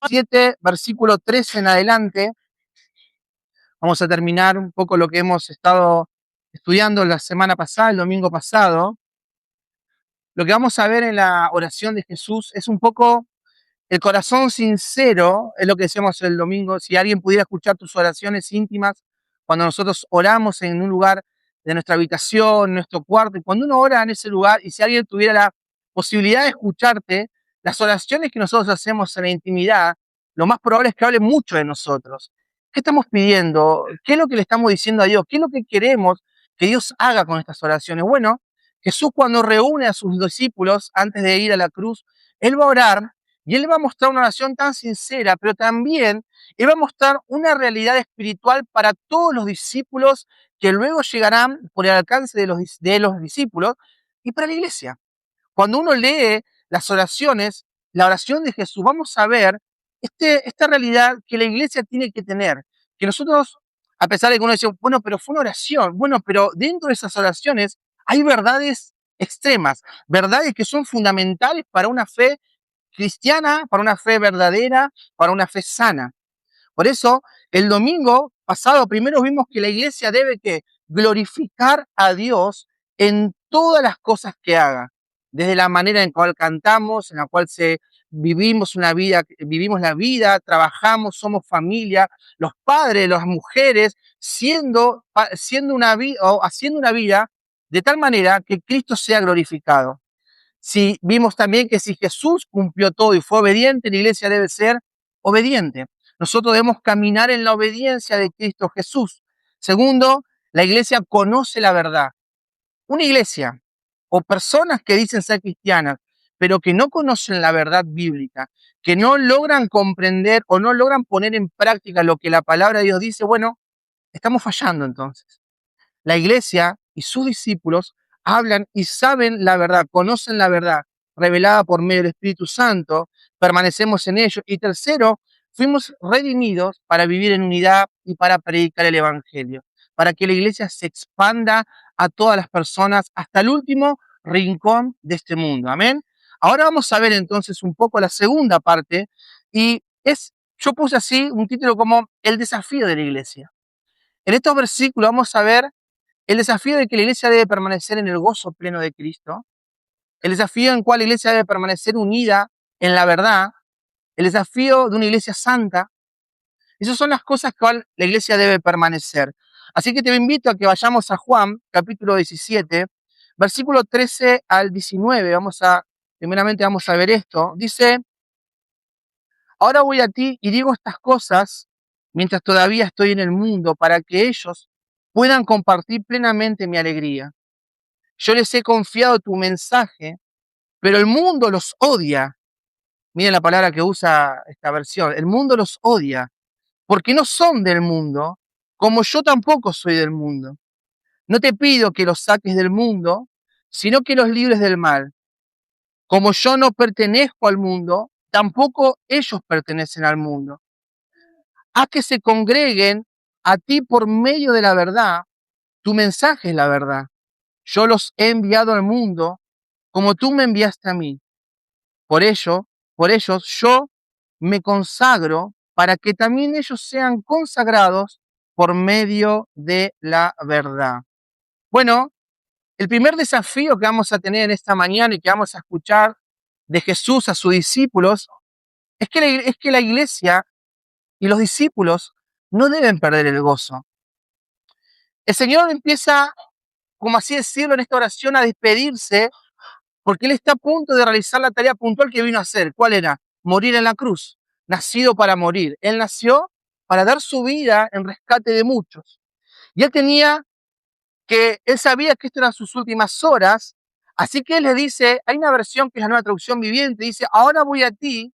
7, versículo 13 en adelante, vamos a terminar un poco lo que hemos estado estudiando la semana pasada, el domingo pasado. Lo que vamos a ver en la oración de Jesús es un poco el corazón sincero, es lo que decíamos el domingo. Si alguien pudiera escuchar tus oraciones íntimas, cuando nosotros oramos en un lugar de nuestra habitación, nuestro cuarto, y cuando uno ora en ese lugar, y si alguien tuviera la posibilidad de escucharte, las oraciones que nosotros hacemos en la intimidad, lo más probable es que hable mucho de nosotros. ¿Qué estamos pidiendo? ¿Qué es lo que le estamos diciendo a Dios? ¿Qué es lo que queremos que Dios haga con estas oraciones? Bueno, Jesús, cuando reúne a sus discípulos antes de ir a la cruz, Él va a orar y Él va a mostrar una oración tan sincera, pero también Él va a mostrar una realidad espiritual para todos los discípulos que luego llegarán por el alcance de los discípulos y para la iglesia. Cuando uno lee las oraciones, la oración de Jesús, vamos a ver esta realidad que la iglesia tiene que tener. Que nosotros, a pesar de que uno dice, bueno, pero fue una oración, bueno, pero dentro de esas oraciones hay verdades extremas, verdades que son fundamentales para una fe cristiana, para una fe verdadera, para una fe sana. Por eso, el domingo pasado primero vimos que la iglesia debe que glorificar a Dios en todas las cosas que haga, desde la manera en cual cantamos, en la cual vivimos vivimos la vida, trabajamos, somos familia, los padres, las mujeres, siendo una vida o haciendo una vida de tal manera que Cristo sea glorificado. Si vimos también que si Jesús cumplió todo y fue obediente, la iglesia debe ser obediente. Nosotros debemos caminar en la obediencia de Cristo Jesús. Segundo, la iglesia conoce la verdad. Una iglesia o personas que dicen ser cristianas, pero que no conocen la verdad bíblica, que no logran comprender o no logran poner en práctica lo que la palabra de Dios dice, bueno, estamos fallando entonces. La iglesia y sus discípulos hablan y saben la verdad, conocen la verdad revelada por medio del Espíritu Santo, permanecemos en ello. Y tercero, fuimos redimidos para vivir en unidad y para predicar el Evangelio, para que la iglesia se expanda a todas las personas hasta el último rincón de este mundo. Amén. Ahora vamos a ver entonces un poco la segunda parte y yo puse así un título como El desafío de la iglesia. En estos versículos vamos a ver el desafío de que la iglesia debe permanecer en el gozo pleno de Cristo, el desafío en cual la iglesia debe permanecer unida en la verdad, el desafío de una iglesia santa. Esas son las cosas que la iglesia debe permanecer. Así que te invito a que vayamos a Juan, capítulo 17, versículo 13 al 19. Primeramente vamos a ver esto. Dice, ahora voy a ti y digo estas cosas mientras todavía estoy en el mundo para que ellos puedan compartir plenamente mi alegría. Yo les he confiado tu mensaje, pero el mundo los odia. Miren la palabra que usa esta versión. El mundo los odia, porque no son del mundo, como yo tampoco soy del mundo. No te pido que los saques del mundo, sino que los libres del mal. Como yo no pertenezco al mundo, tampoco ellos pertenecen al mundo. Haz que se congreguen a ti por medio de la verdad. Tu mensaje es la verdad. Yo los he enviado al mundo como tú me enviaste a mí. Por ellos yo me consagro para que también ellos sean consagrados por medio de la verdad. Bueno, el primer desafío que vamos a tener en esta mañana y que vamos a escuchar de Jesús a sus discípulos es que la iglesia y los discípulos no deben perder el gozo. El Señor empieza, como así decirlo, en esta oración a despedirse porque Él está a punto de realizar la tarea puntual que vino a hacer. ¿Cuál era? Morir en la cruz. Nacido para morir. Él nació para dar su vida en rescate de muchos. Y él sabía que esto eran sus últimas horas, así que Él les dice, hay una versión que es la Nueva Traducción Viviente, dice, ahora voy a ti,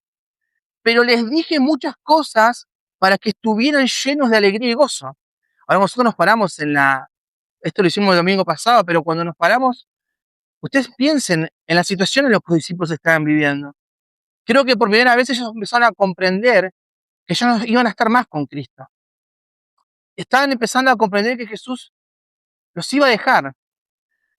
pero les dije muchas cosas para que estuvieran llenos de alegría y gozo. Ahora nosotros nos paramos esto lo hicimos el domingo pasado, pero cuando nos paramos, ustedes piensen en la situación en la que los discípulos estaban viviendo. Creo que por primera vez ellos empezaron a comprender que ya no iban a estar más con Cristo. Estaban empezando a comprender que Jesús los iba a dejar.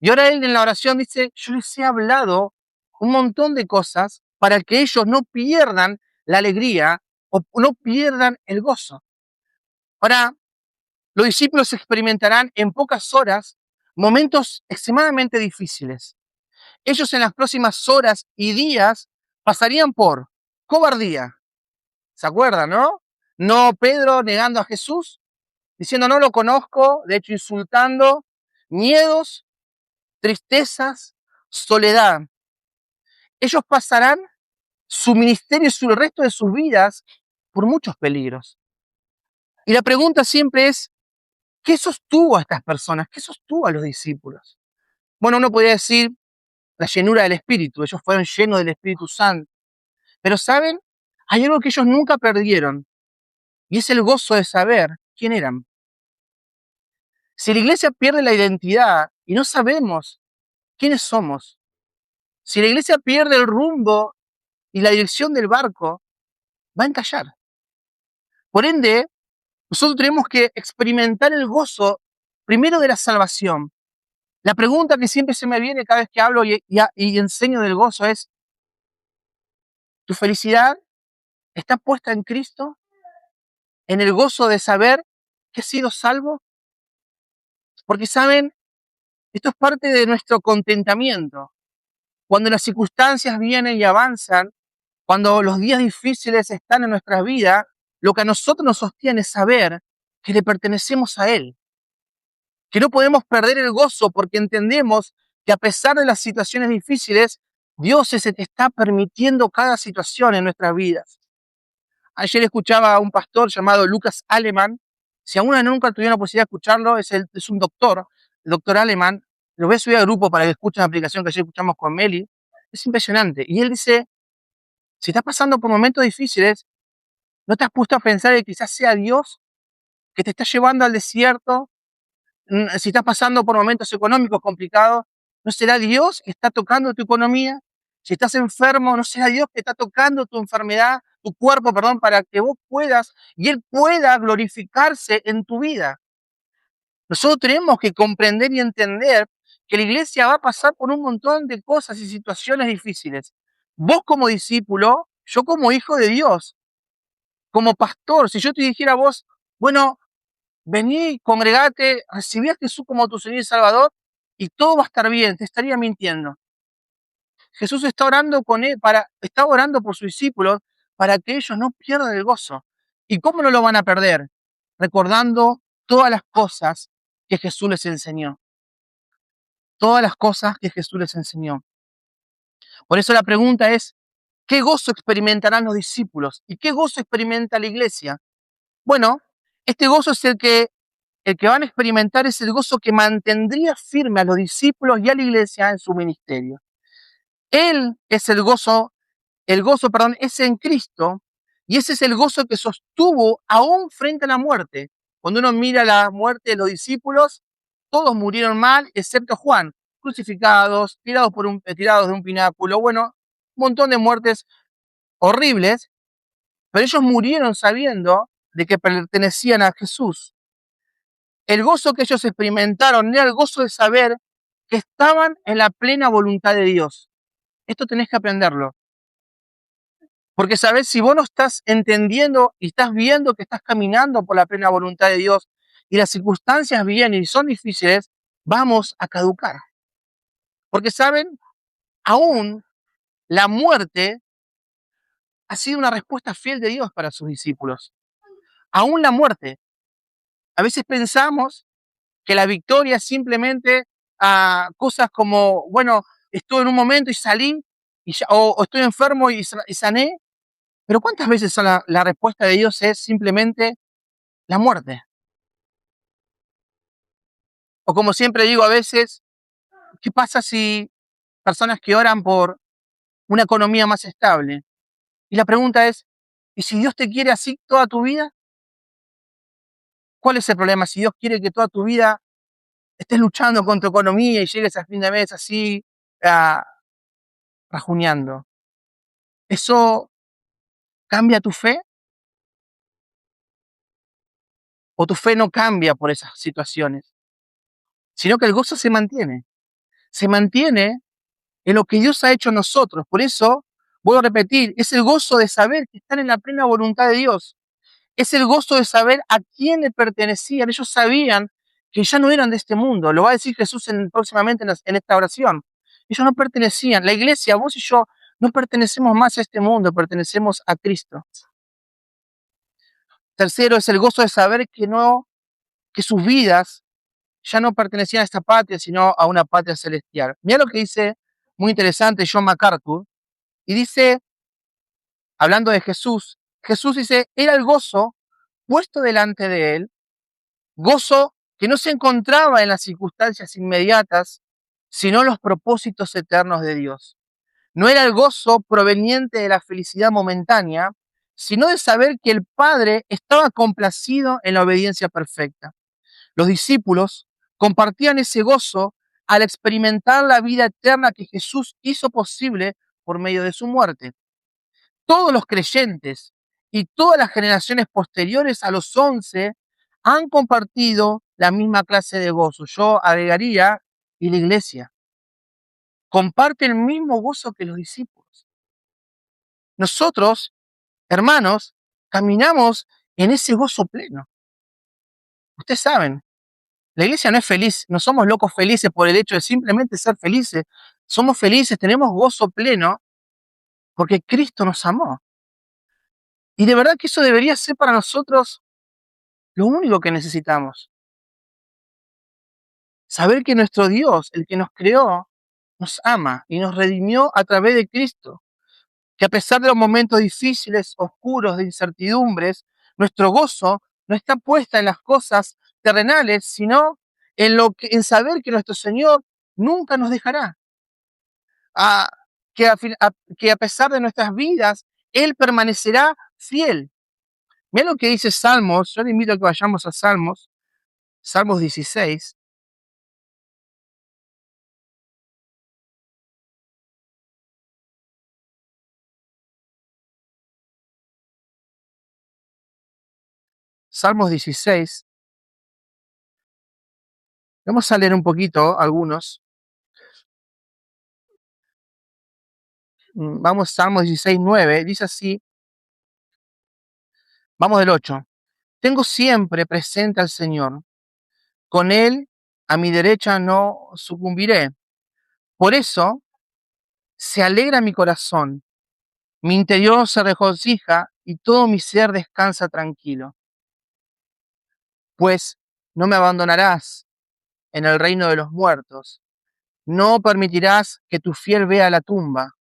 Y ahora Él en la oración dice, yo les he hablado un montón de cosas para que ellos no pierdan la alegría, o no pierdan el gozo. Ahora, los discípulos experimentarán en pocas horas momentos extremadamente difíciles. Ellos en las próximas horas y días pasarían por cobardía. ¿Se acuerdan, no? No Pedro negando a Jesús, diciendo no lo conozco, de hecho insultando, miedos, tristezas, soledad. Ellos pasarán su ministerio y el resto de sus vidas por muchos peligros. Y la pregunta siempre es, ¿qué sostuvo a estas personas? ¿Qué sostuvo a los discípulos? Bueno, uno podría decir la llenura del Espíritu. Ellos fueron llenos del Espíritu Santo. Pero ¿saben? Hay algo que ellos nunca perdieron. Y es el gozo de saber quién eran. Si la iglesia pierde la identidad y no sabemos quiénes somos, si la iglesia pierde el rumbo y la dirección del barco, va a encallar. Por ende, nosotros tenemos que experimentar el gozo primero de la salvación. La pregunta que siempre se me viene cada vez que hablo y enseño del gozo es, ¿tu felicidad está puesta en Cristo? ¿En el gozo de saber que has sido salvo? Porque saben, esto es parte de nuestro contentamiento. Cuando las circunstancias vienen y avanzan, cuando los días difíciles están en nuestras vidas, lo que a nosotros nos sostiene es saber que le pertenecemos a Él. Que no podemos perder el gozo porque entendemos que a pesar de las situaciones difíciles, Dios es el que está permitiendo cada situación en nuestras vidas. Ayer escuchaba a un pastor llamado Lucas Alemán. Si aún nunca tuvieron la posibilidad de escucharlo, es un doctor, el doctor Alemán. Lo voy a subir al grupo para que escuchen la aplicación que ayer escuchamos con Meli. Es impresionante. Y él dice, si estás pasando por momentos difíciles, ¿no te has puesto a pensar que quizás sea Dios que te está llevando al desierto? Si estás pasando por momentos económicos complicados, ¿no será Dios que está tocando tu economía? Si estás enfermo, ¿no será Dios que está tocando tu enfermedad, tu cuerpo, perdón, para que vos puedas y Él pueda glorificarse en tu vida? Nosotros tenemos que comprender y entender que la iglesia va a pasar por un montón de cosas y situaciones difíciles. Vos como discípulo, yo como hijo de Dios, como pastor, si yo te dijera a vos, bueno, vení, congregate, recibí a Jesús como tu Señor y Salvador y todo va a estar bien, te estaría mintiendo. Jesús está orando está orando por sus discípulos para que ellos no pierdan el gozo. ¿Y cómo no lo van a perder? Recordando todas las cosas que Jesús les enseñó. Todas las cosas que Jesús les enseñó. Por eso la pregunta es, ¿qué gozo experimentarán los discípulos? ¿Y qué gozo experimenta la iglesia? Bueno, este gozo es el que van a experimentar es el gozo que mantendría firme a los discípulos y a la iglesia en su ministerio. Él es el gozo, perdón, es en Cristo, y ese es el gozo que sostuvo aún frente a la muerte. Cuando uno mira la muerte de los discípulos, todos murieron mal, excepto Juan, crucificados, tirados de un pináculo, bueno, un montón de muertes horribles, pero ellos murieron sabiendo de que pertenecían a Jesús. El gozo que ellos experimentaron era el gozo de saber que estaban en la plena voluntad de Dios. Esto tenés que aprenderlo. Porque sabés, si vos no estás entendiendo y estás viendo que estás caminando por la plena voluntad de Dios y las circunstancias vienen y son difíciles, vamos a caducar. Porque saben, aún la muerte ha sido una respuesta fiel de Dios para sus discípulos. Aún la muerte. A veces pensamos que la victoria es simplemente cosas como, bueno, estuve en un momento y salí, o estoy enfermo y sané, pero ¿cuántas veces la respuesta de Dios es simplemente la muerte? O como siempre digo a veces, ¿qué pasa si personas que oran por una economía más estable? Y la pregunta es, ¿y si Dios te quiere así toda tu vida? ¿Cuál es el problema? Si Dios quiere que toda tu vida estés luchando con tu economía y llegues a fin de mes así, ah, rajuneando. ¿Eso cambia tu fe? ¿O tu fe no cambia por esas situaciones? Sino que el gozo se mantiene. Se mantiene en lo que Dios ha hecho en nosotros. Por eso, Vuelvo a repetir, es el gozo de saber que están en la plena voluntad de Dios. Es el gozo de saber a quién le pertenecían. Ellos sabían que ya no eran de este mundo. Lo va a decir Jesús próximamente en esta oración. Ellos no pertenecían. La iglesia, vos y yo, no pertenecemos más a este mundo, pertenecemos a Cristo. Tercero, es el gozo de saber que sus vidas ya no pertenecían a esta patria, sino a una patria celestial. Mira lo que dice, muy interesante, John MacArthur, y dice, hablando de Jesús, Jesús dice, era el gozo puesto delante de él, gozo que no se encontraba en las circunstancias inmediatas, sino en los propósitos eternos de Dios. No era el gozo proveniente de la felicidad momentánea, sino de saber que el Padre estaba complacido en la obediencia perfecta. Los discípulos compartían ese gozo al experimentar la vida eterna que Jesús hizo posible por medio de su muerte. Todos los creyentes y todas las generaciones posteriores a los 11 han compartido la misma clase de gozo. Yo agregaría, y la iglesia comparte el mismo gozo que los discípulos. Nosotros, hermanos, caminamos en ese gozo pleno. Ustedes saben, la iglesia no es feliz, no somos locos felices por el hecho de simplemente ser felices. Somos felices, tenemos gozo pleno porque Cristo nos amó. Y de verdad que eso debería ser para nosotros lo único que necesitamos. Saber que nuestro Dios, el que nos creó, nos ama y nos redimió a través de Cristo. Que a pesar de los momentos difíciles, oscuros, de incertidumbres, nuestro gozo no está puesta en las cosas terrenales, sino en saber que nuestro Señor nunca nos dejará. A, que a pesar de nuestras vidas, Él permanecerá fiel. Mira lo que dice Salmos, yo le invito a que vayamos a Salmos, Salmos 16. Salmos 16. Vamos a leer un poquito algunos. Vamos, Salmos 16, 9. Dice así. Vamos del 8. Tengo siempre presente al Señor. Con Él a mi derecha no sucumbiré. Por eso se alegra mi corazón. Mi interior se regocija y todo mi ser descansa tranquilo. Pues no me abandonarás en el reino de los muertos. No permitirás que tu fiel vea la tumba.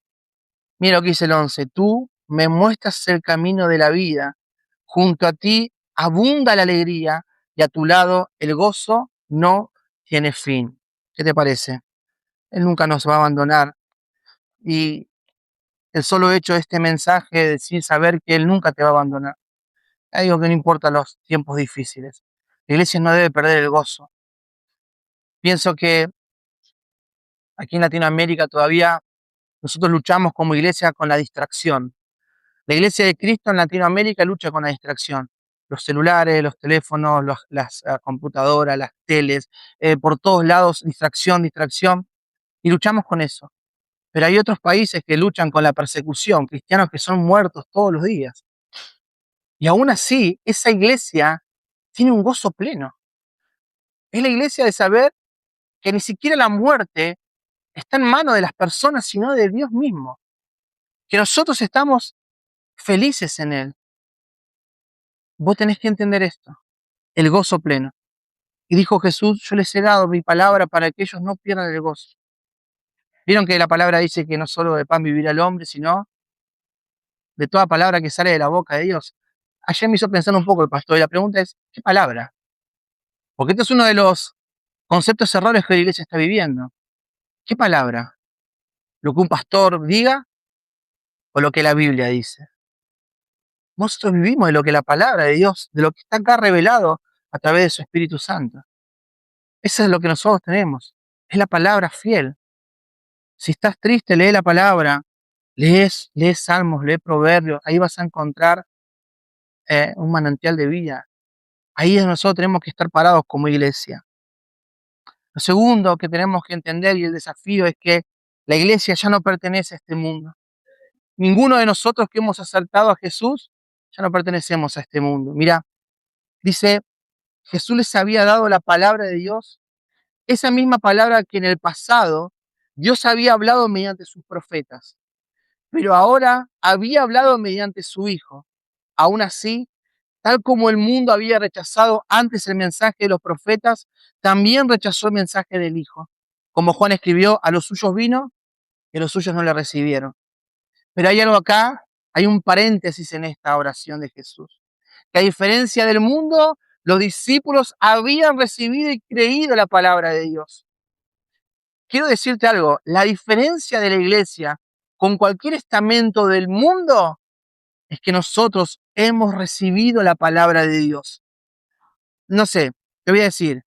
Mira lo que dice el 11. Tú me muestras el camino de la vida. Junto a ti abunda la alegría y a tu lado el gozo no tiene fin. ¿Qué te parece? Él nunca nos va a abandonar. Y el solo hecho de este mensaje de decir, saber que Él nunca te va a abandonar. Ya digo que no importa los tiempos difíciles. La iglesia no debe perder el gozo. Pienso que aquí en Latinoamérica todavía nosotros luchamos como iglesia con la distracción. La iglesia de Cristo en Latinoamérica lucha con la distracción. Los celulares, los teléfonos, las computadoras, las teles, por todos lados, distracción, distracción. Y luchamos con eso. Pero hay otros países que luchan con la persecución, cristianos que son muertos todos los días. Y aún así, esa iglesia tiene un gozo pleno. Es la iglesia de saber que ni siquiera la muerte está en manos de las personas, sino de Dios mismo. Que nosotros estamos felices en Él. Vos tenés que entender esto, el gozo pleno. Y dijo Jesús, yo les he dado mi palabra para que ellos no pierdan el gozo. Vieron que la palabra dice que no solo de pan vivirá el hombre, sino de toda palabra que sale de la boca de Dios. Ayer me hizo pensar un poco el pastor, y la pregunta es, ¿qué palabra? Porque este es uno de los conceptos errores que la iglesia está viviendo. ¿Qué palabra? ¿Lo que un pastor diga o lo que la Biblia dice? Nosotros vivimos de lo que la palabra de Dios, de lo que está acá revelado a través de su Espíritu Santo. Eso es lo que nosotros tenemos. Es la palabra fiel. Si estás triste, lee la palabra. Lees Salmos, lee Proverbios. Ahí vas a encontrar un manantial de vida. Ahí es donde nosotros tenemos que estar parados como iglesia. Lo segundo que tenemos que entender y el desafío es que la iglesia ya no pertenece a este mundo. Ninguno de nosotros que hemos acertado a Jesús ya no pertenecemos a este mundo. Mira, dice, Jesús les había dado la palabra de Dios, esa misma palabra que en el pasado Dios había hablado mediante sus profetas, pero ahora había hablado mediante su Hijo. Aún así, tal como el mundo había rechazado antes el mensaje de los profetas, también rechazó el mensaje del Hijo. Como Juan escribió, a los suyos vino y a los suyos no le recibieron. Pero hay algo acá, hay un paréntesis en esta oración de Jesús. Que a diferencia del mundo, los discípulos habían recibido y creído la palabra de Dios. Quiero decirte algo, la diferencia de la iglesia con cualquier estamento del mundo es que nosotros hemos recibido la palabra de Dios. No sé, te voy a decir,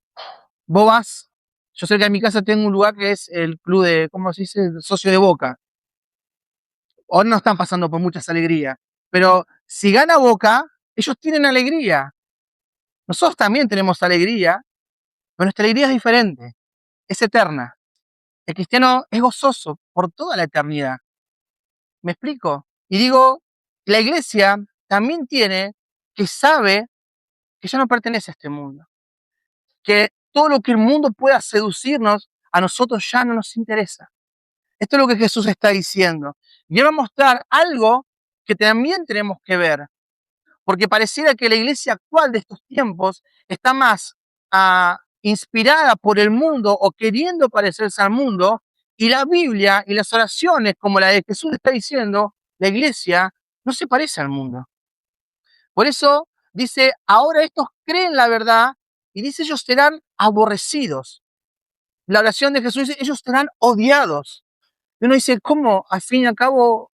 vos vas, yo sé que en mi casa tengo un lugar que es el club de, ¿cómo se dice? Socio de Boca. Ahora no están pasando por muchas alegrías, pero si gana Boca, ellos tienen alegría. Nosotros también tenemos alegría, pero nuestra alegría es diferente, es eterna. El cristiano es gozoso por toda la eternidad. ¿Me explico? Y digo, la iglesia también tiene que sabe que ya no pertenece a este mundo, que todo lo que el mundo pueda seducirnos, a nosotros ya no nos interesa. Esto es lo que Jesús está diciendo. Y él va a mostrar algo que también tenemos que ver, porque pareciera que la iglesia actual de estos tiempos está más inspirada por el mundo o queriendo parecerse al mundo, y la Biblia y las oraciones, como la de Jesús está diciendo, la iglesia no se parece al mundo. Por eso dice, ahora estos creen la verdad y dice, ellos serán aborrecidos. La oración de Jesús dice, ellos serán odiados. Y uno dice, ¿cómo? Al fin y al cabo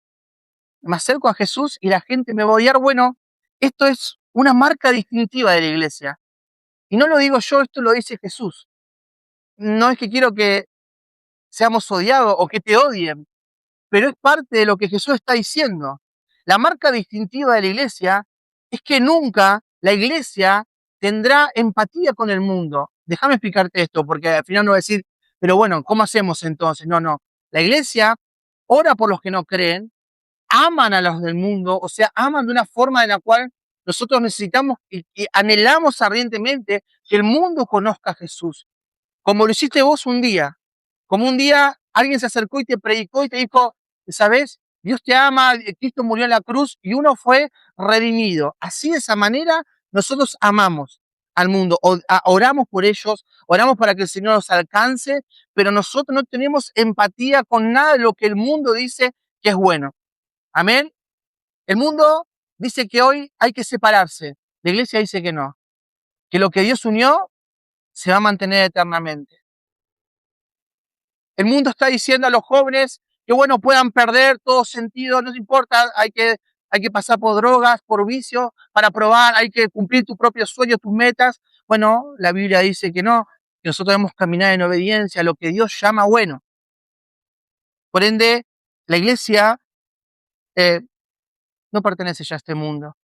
me acerco a Jesús y la gente me va a odiar. Bueno, esto es una marca distintiva de la iglesia. Y no lo digo yo, esto lo dice Jesús. No es que quiero que seamos odiados o que te odien, pero es parte de lo que Jesús está diciendo. La marca distintiva de la iglesia es que nunca la iglesia tendrá empatía con el mundo. Déjame explicarte esto, porque al final no voy a decir, pero bueno, ¿cómo hacemos entonces? No, no. La iglesia ora por los que no creen, aman a los del mundo, o sea, aman de una forma en la cual nosotros necesitamos y anhelamos ardientemente que el mundo conozca a Jesús, como lo hiciste vos un día, como un día alguien se acercó y te predicó y te dijo, ¿sabes? Dios te ama, Cristo murió en la cruz y uno fue redimido. Así de esa manera nosotros amamos al mundo, oramos por ellos, oramos para que el Señor los alcance, pero nosotros no tenemos empatía con nada de lo que el mundo dice que es bueno. Amén. El mundo dice que hoy hay que separarse. La iglesia dice que no, que lo que Dios unió se va a mantener eternamente. El mundo está diciendo a los jóvenes que, bueno, puedan perder todo sentido, no importa, hay que pasar por drogas, por vicios, para probar, hay que cumplir tus propios sueños, tus metas. Bueno, la Biblia dice que no, que nosotros debemos caminar en obediencia a lo que Dios llama bueno. Por ende, la iglesia no pertenece ya a este mundo.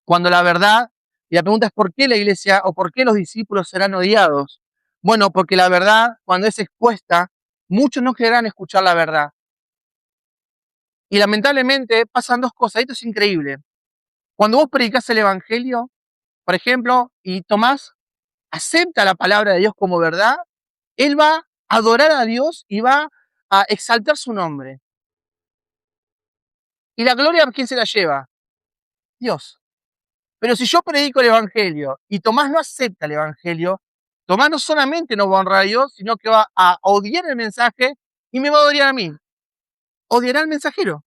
Cuando la verdad, y la pregunta es ¿por qué la iglesia o por qué los discípulos serán odiados? Bueno, porque la verdad, cuando es expuesta, muchos no querrán escuchar la verdad. Y lamentablemente pasan dos cosas, esto es increíble. Cuando vos predicás el Evangelio, por ejemplo, y Tomás acepta la palabra de Dios como verdad, él va a adorar a Dios y va a exaltar su nombre. ¿Y la gloria a quién se la lleva? Dios. Pero si yo predico el Evangelio y Tomás no acepta el Evangelio, Tomás no solamente no va a honrar a Dios, sino que va a odiar el mensaje y me va a odiar a mí. Odiará al mensajero.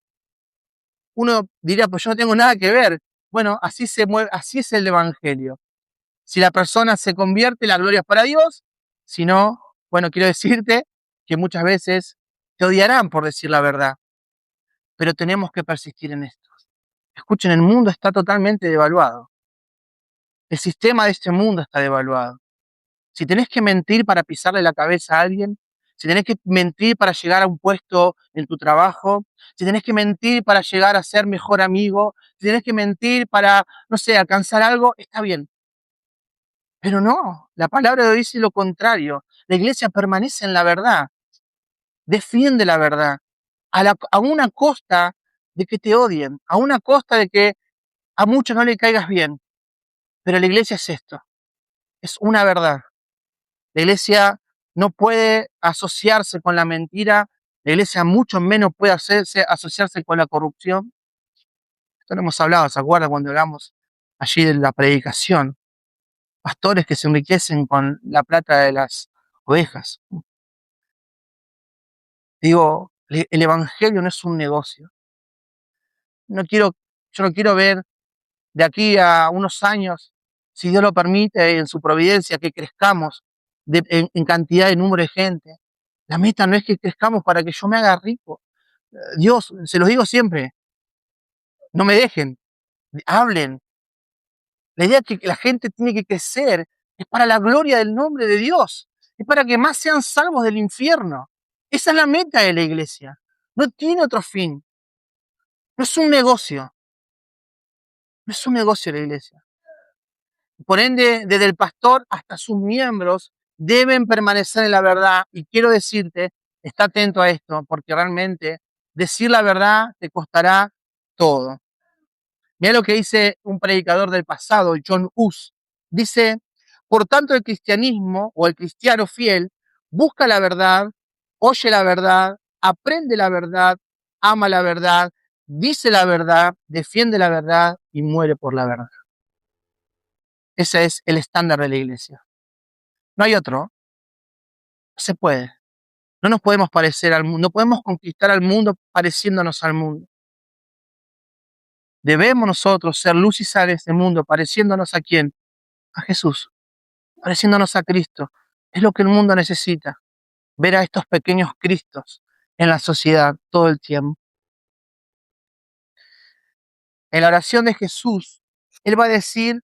Uno diría, pues yo no tengo nada que ver. Bueno, así se mueve, así es el Evangelio. Si la persona se convierte, la gloria es para Dios. Si no, bueno, quiero decirte que muchas veces te odiarán por decir la verdad. Pero tenemos que persistir en esto. Escuchen, el mundo está totalmente devaluado. El sistema de este mundo está devaluado. Si tenés que mentir para pisarle la cabeza a alguien, si tenés que mentir para llegar a un puesto en tu trabajo, si tenés que mentir para llegar a ser mejor amigo, si tenés que mentir para, no sé, alcanzar algo, está bien. Pero no, la palabra de Dios dice lo contrario. La iglesia permanece en la verdad, defiende la verdad, a una costa de que te odien, a una costa de que a muchos no le caigas bien. Pero la iglesia es esto, es una verdad. La iglesia no puede asociarse con la mentira, la iglesia mucho menos puede asociarse con la corrupción. Esto lo hemos hablado, ¿se acuerdan cuando hablamos allí de la predicación? Pastores que se enriquecen con la plata de las ovejas. Digo, el evangelio no es un negocio. No quiero, yo no quiero ver de aquí a unos años, si Dios lo permite, en su providencia, que crezcamos en cantidad de número de gente. La meta no es que crezcamos para que yo me haga rico. Dios, se los digo siempre, no me dejen, hablen. La idea es que la gente tiene que crecer, es para la gloria del nombre de Dios, es para que más sean salvos del infierno. Esa es la meta de la iglesia. No tiene otro fin. No es un negocio. No es un negocio la iglesia. Por ende, desde el pastor hasta sus miembros deben permanecer en la verdad. Y quiero decirte, está atento a esto, porque realmente decir la verdad te costará todo. Mira lo que dice un predicador del pasado, John Hus. Dice, por tanto el cristianismo o el cristiano fiel busca la verdad, oye la verdad, aprende la verdad, ama la verdad, dice la verdad, defiende la verdad y muere por la verdad. Ese es el estándar de la iglesia. No hay otro. No se puede. No nos podemos parecer al mundo, no podemos conquistar al mundo pareciéndonos al mundo. Debemos nosotros ser luz y sal de este mundo, pareciéndonos a quién, a Jesús, pareciéndonos a Cristo. Es lo que el mundo necesita, ver a estos pequeños Cristos en la sociedad todo el tiempo. En la oración de Jesús, Él va a decir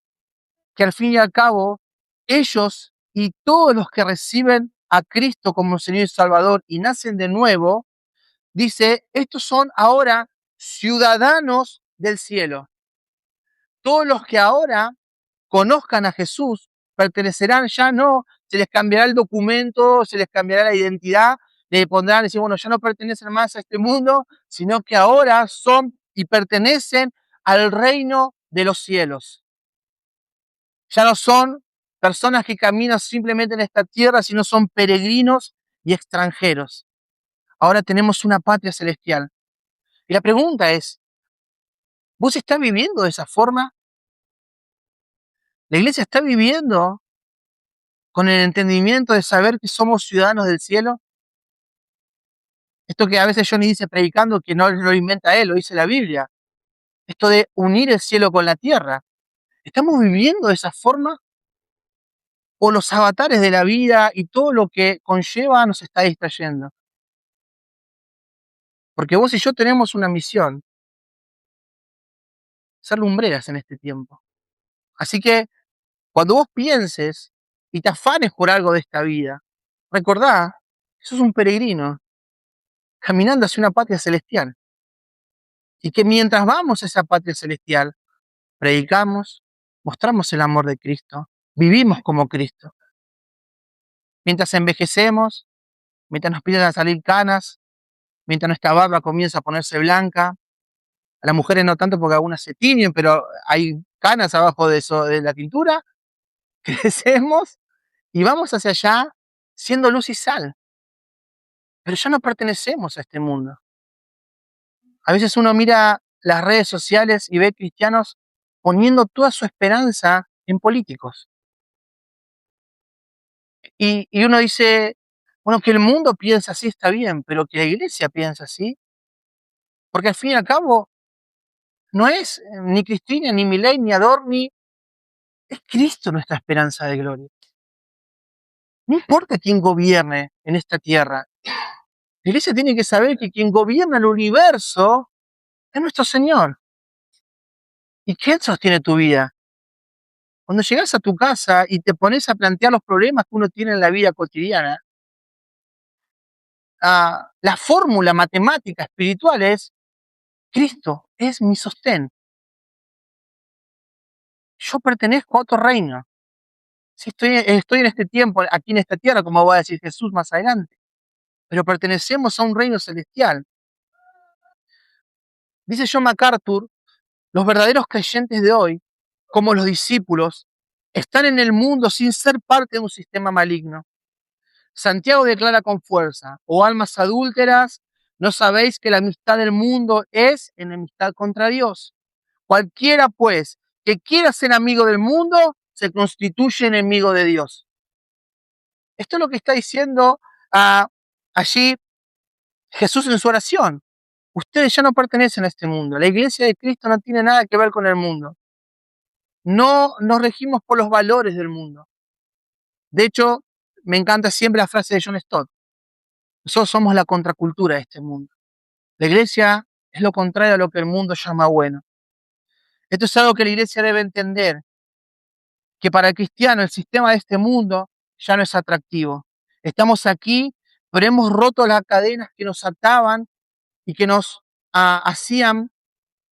que al fin y al cabo, ellos y todos los que reciben a Cristo como Señor y Salvador y nacen de nuevo, dice, estos son ahora ciudadanos del cielo. Todos los que ahora conozcan a Jesús pertenecerán, ya no, se les cambiará el documento, se les cambiará la identidad, le pondrán, decir, bueno, ya no pertenecen más a este mundo, sino que ahora son y pertenecen al reino de los cielos. Ya no son personas que caminan simplemente en esta tierra, sino son peregrinos y extranjeros. Ahora tenemos una patria celestial. Y la pregunta es, ¿vos estás viviendo de esa forma? ¿La iglesia está viviendo con el entendimiento de saber que somos ciudadanos del cielo? Esto que a veces Johnny dice predicando, que no lo inventa él, lo dice la Biblia. Esto de unir el cielo con la tierra. ¿Estamos viviendo de esa forma? ¿O los avatares de la vida y todo lo que conlleva nos está distrayendo? Porque vos y yo tenemos una misión, ser lumbreras en este tiempo. Así que cuando vos pienses y te afanes por algo de esta vida, recordá que sos un peregrino caminando hacia una patria celestial. Y que mientras vamos a esa patria celestial, predicamos, mostramos el amor de Cristo, vivimos como Cristo. Mientras envejecemos, mientras nos piden a salir canas, mientras nuestra barba comienza a ponerse blanca, a las mujeres no tanto porque algunas se tiñen, pero hay canas abajo de eso, de la tintura, crecemos y vamos hacia allá siendo luz y sal. Pero ya no pertenecemos a este mundo. A veces uno mira las redes sociales y ve cristianos poniendo toda su esperanza en políticos. Y uno dice, bueno, que el mundo piensa así está bien, pero que la iglesia piensa así, porque al fin y al cabo no es ni Cristina, ni Milei, ni Adorni, es Cristo nuestra esperanza de gloria. No importa quién gobierne en esta tierra, la iglesia tiene que saber que quien gobierna el universo es nuestro Señor. ¿Y quién sostiene tu vida? Cuando llegas a tu casa y te pones a plantear los problemas que uno tiene en la vida cotidiana, la fórmula matemática espiritual es Cristo es mi sostén. Yo pertenezco a otro reino. Si estoy en este tiempo, aquí en esta tierra, como va a decir Jesús más adelante, pero pertenecemos a un reino celestial. Dice John MacArthur, los verdaderos creyentes de hoy, como los discípulos, están en el mundo sin ser parte de un sistema maligno. Santiago declara con fuerza, oh almas adúlteras, ¿no sabéis que la amistad del mundo es enemistad contra Dios? Cualquiera, pues, que quiera ser amigo del mundo, se constituye enemigo de Dios. Esto es lo que está diciendo allí Jesús en su oración. Ustedes ya no pertenecen a este mundo. La iglesia de Cristo no tiene nada que ver con el mundo. No nos regimos por los valores del mundo. De hecho, me encanta siempre la frase de John Stott. Nosotros somos la contracultura de este mundo. La iglesia es lo contrario a lo que el mundo llama bueno. Esto es algo que la iglesia debe entender, que para el cristiano el sistema de este mundo ya no es atractivo. Estamos aquí, pero hemos roto las cadenas que nos ataban y que nos hacían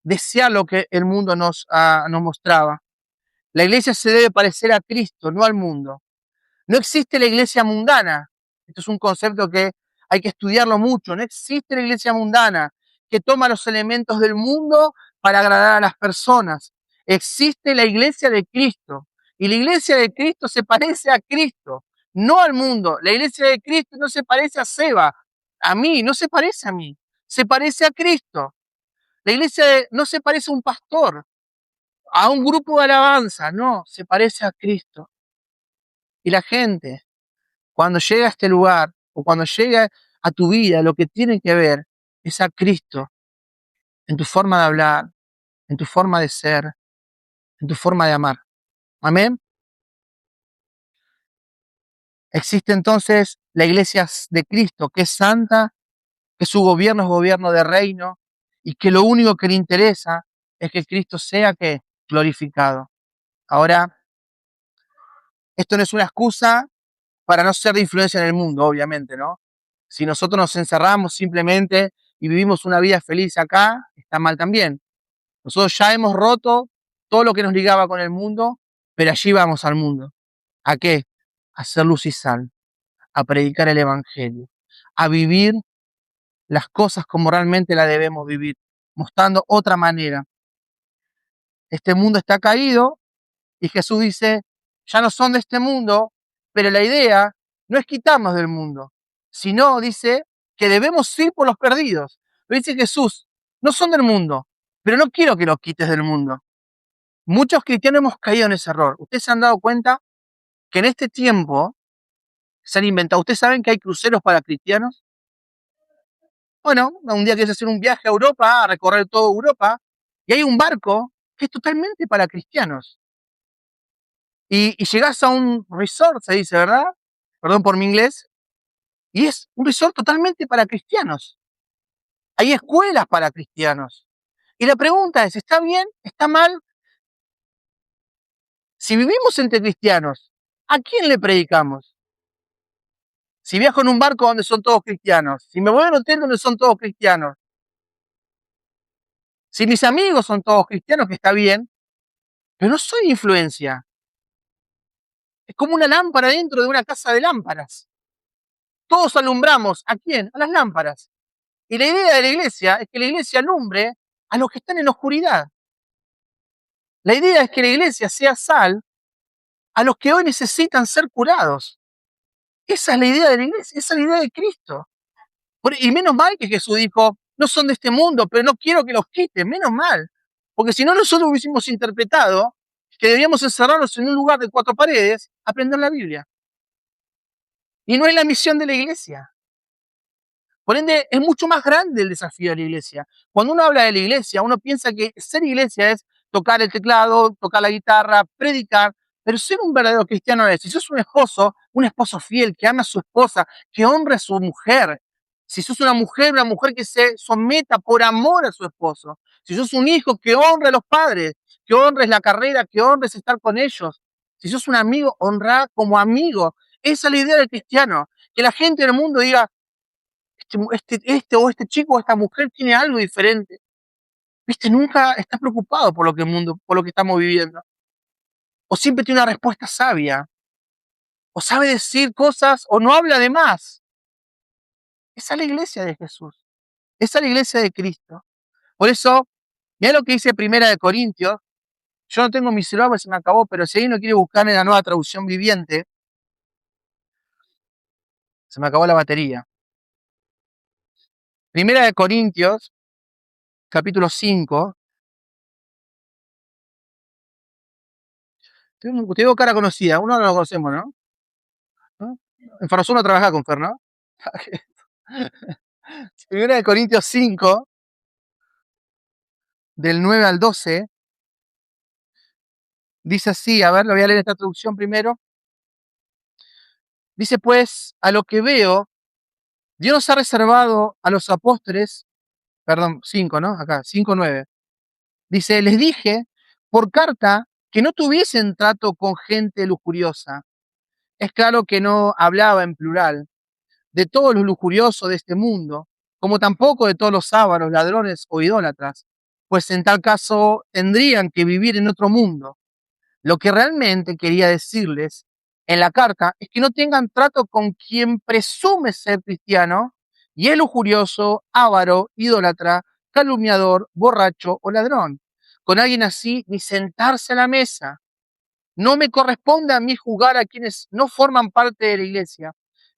desear lo que el mundo nos mostraba. La iglesia se debe parecer a Cristo, no al mundo. No existe la iglesia mundana. Esto es un concepto que hay que estudiarlo mucho. No existe la iglesia mundana que toma los elementos del mundo para agradar a las personas. Existe la iglesia de Cristo. Y la iglesia de Cristo se parece a Cristo, no al mundo. La iglesia de Cristo no se parece a Seba, a mí, no se parece a mí. Se parece a Cristo. La iglesia no se parece a un pastor, a un grupo de alabanza, no, se parece a Cristo. Y la gente, cuando llega a este lugar o cuando llega a tu vida, lo que tiene que ver es a Cristo en tu forma de hablar, en tu forma de ser, en tu forma de amar. Amén. Existe entonces la iglesia de Cristo, que es santa, que su gobierno es gobierno de reino y que lo único que le interesa es que Cristo sea que glorificado. Ahora, esto no es una excusa para no ser de influencia en el mundo, obviamente, ¿no? Si nosotros nos encerramos simplemente y vivimos una vida feliz acá, está mal también. Nosotros ya hemos roto todo lo que nos ligaba con el mundo, pero allí vamos al mundo. ¿A qué? A ser luz y sal, a predicar el evangelio, a vivir las cosas como realmente las debemos vivir, mostrando otra manera. Este mundo está caído y Jesús dice, ya no son de este mundo, pero la idea no es quitarnos del mundo, sino, dice, que debemos ir por los perdidos. Lo dice Jesús, no son del mundo, pero no quiero que los quites del mundo. Muchos cristianos hemos caído en ese error. Ustedes se han dado cuenta que en este tiempo se han inventado. ¿Ustedes saben que hay cruceros para cristianos? Bueno, un día quieres hacer un viaje a Europa, a recorrer toda Europa, y hay un barco que es totalmente para cristianos. Y llegás a un resort, se dice, ¿verdad? Perdón por mi inglés. Y es un resort totalmente para cristianos. Hay escuelas para cristianos. Y la pregunta es, ¿está bien? ¿Está mal? Si vivimos entre cristianos, ¿a quién le predicamos? Si viajo en un barco donde son todos cristianos, si me voy a un hotel donde son todos cristianos, si mis amigos son todos cristianos, que está bien, pero no soy influencia. Es como una lámpara dentro de una casa de lámparas. Todos alumbramos, ¿a quién? A las lámparas. Y la idea de la iglesia es que la iglesia alumbre a los que están en la oscuridad. La idea es que la iglesia sea sal a los que hoy necesitan ser curados. Esa es la idea de la iglesia, esa es la idea de Cristo. Y menos mal que Jesús dijo, no son de este mundo, pero no quiero que los quiten, menos mal. Porque si no, nosotros hubiésemos interpretado que deberíamos encerrarnos en un lugar de 4 paredes a aprender la Biblia. Y no es la misión de la iglesia. Por ende, es mucho más grande el desafío de la iglesia. Cuando uno habla de la iglesia, uno piensa que ser iglesia es tocar el teclado, tocar la guitarra, predicar, pero ser un verdadero cristiano es, si sos un esposo fiel, que ama a su esposa, que honre a su mujer, si sos una mujer que se someta por amor a su esposo, si sos un hijo, que honre a los padres, que honres la carrera, que honres estar con ellos, si sos un amigo, honra como amigo. Esa es la idea del cristiano, que la gente del mundo diga, este chico o esta mujer tiene algo diferente. ¿Viste? Nunca está preocupado por lo que el mundo, por lo que estamos viviendo. O siempre tiene una respuesta sabia. O sabe decir cosas o no habla de más. Esa es la iglesia de Jesús. Esa es la iglesia de Cristo. Por eso, mirá lo que dice Primera de Corintios. Yo no tengo mi celular porque se me acabó, pero si alguien lo quiere buscar en la Nueva Traducción Viviente, se me acabó la batería. Primera de Corintios, capítulo 5. Te digo cara conocida, uno no lo conocemos, ¿no? ¿No? En Farosur no trabaja con Fer, ¿no? Primera de Corintios 5, del 9 al 12, dice así, a ver, lo voy a leer esta traducción primero. Dice pues, a lo que veo, Dios nos ha reservado a los apóstoles, perdón, 5, ¿no? Acá, 5:9. Dice, les dije por carta que no tuviesen trato con gente lujuriosa. Es claro que no hablaba en plural de todos los lujuriosos de este mundo, como tampoco de todos los ávaros, ladrones o idólatras, pues en tal caso tendrían que vivir en otro mundo. Lo que realmente quería decirles en la carta es que no tengan trato con quien presume ser cristiano y es lujurioso, avaro, idólatra, calumniador, borracho o ladrón. Con alguien así, ni sentarse a la mesa. No me corresponde a mí juzgar a quienes no forman parte de la iglesia,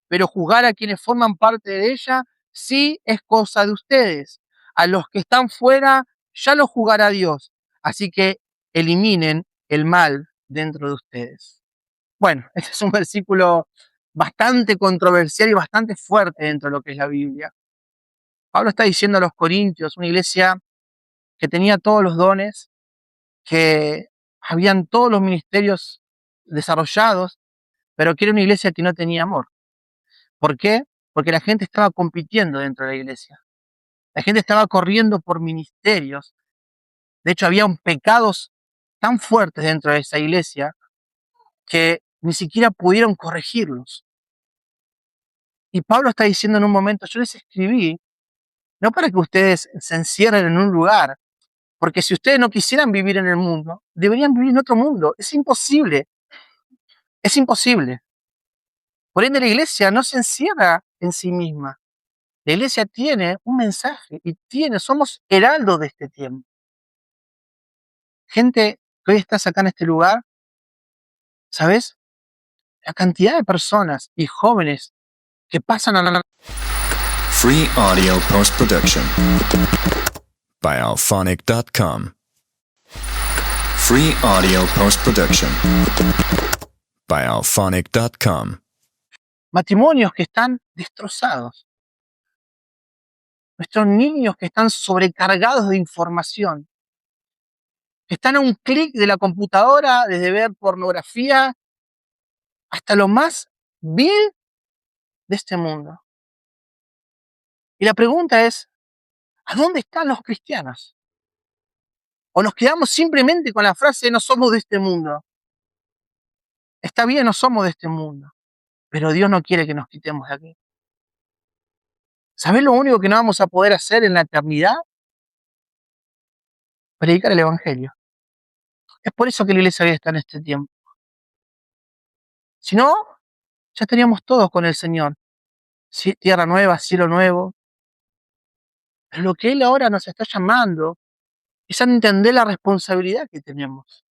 pero juzgar a quienes forman parte de ella sí es cosa de ustedes. A los que están fuera ya lo juzgará Dios. Así que eliminen el mal dentro de ustedes. Bueno, este es un versículo bastante controversial y bastante fuerte dentro de lo que es la Biblia. Pablo está diciendo a los corintios, una iglesia que tenía todos los dones, que habían todos los ministerios desarrollados, pero que era una iglesia que no tenía amor. ¿Por qué? Porque la gente estaba compitiendo dentro de la iglesia. La gente estaba corriendo por ministerios. De hecho, había pecados tan fuertes dentro de esa iglesia que ni siquiera pudieron corregirlos. Y Pablo está diciendo en un momento, yo les escribí, no para que ustedes se encierren en un lugar, porque si ustedes no quisieran vivir en el mundo, deberían vivir en otro mundo. Es imposible, es imposible. Por ende, la iglesia no se encierra en sí misma. La iglesia tiene un mensaje y somos heraldos de este tiempo. Gente que hoy estás acá en este lugar, ¿sabes? La cantidad de personas y jóvenes que pasan a la... Free audio post-production by alphonic.com. Free audio post-production by alphonic.com. Matrimonios que están destrozados. Nuestros niños que están sobrecargados de información. Que están a un clic de la computadora, desde ver pornografía hasta lo más vil de este mundo. Y la pregunta es, ¿a dónde están los cristianos? ¿O nos quedamos simplemente con la frase no somos de este mundo? Está bien, no somos de este mundo, pero Dios no quiere que nos quitemos de aquí. ¿Sabés lo único que no vamos a poder hacer en la eternidad? Predicar el Evangelio. Es por eso que la iglesia hoy está en este tiempo. Si no, ya estaríamos todos con el Señor. Tierra nueva, cielo nuevo. Pero lo que Él ahora nos está llamando es a entender la responsabilidad que tenemos.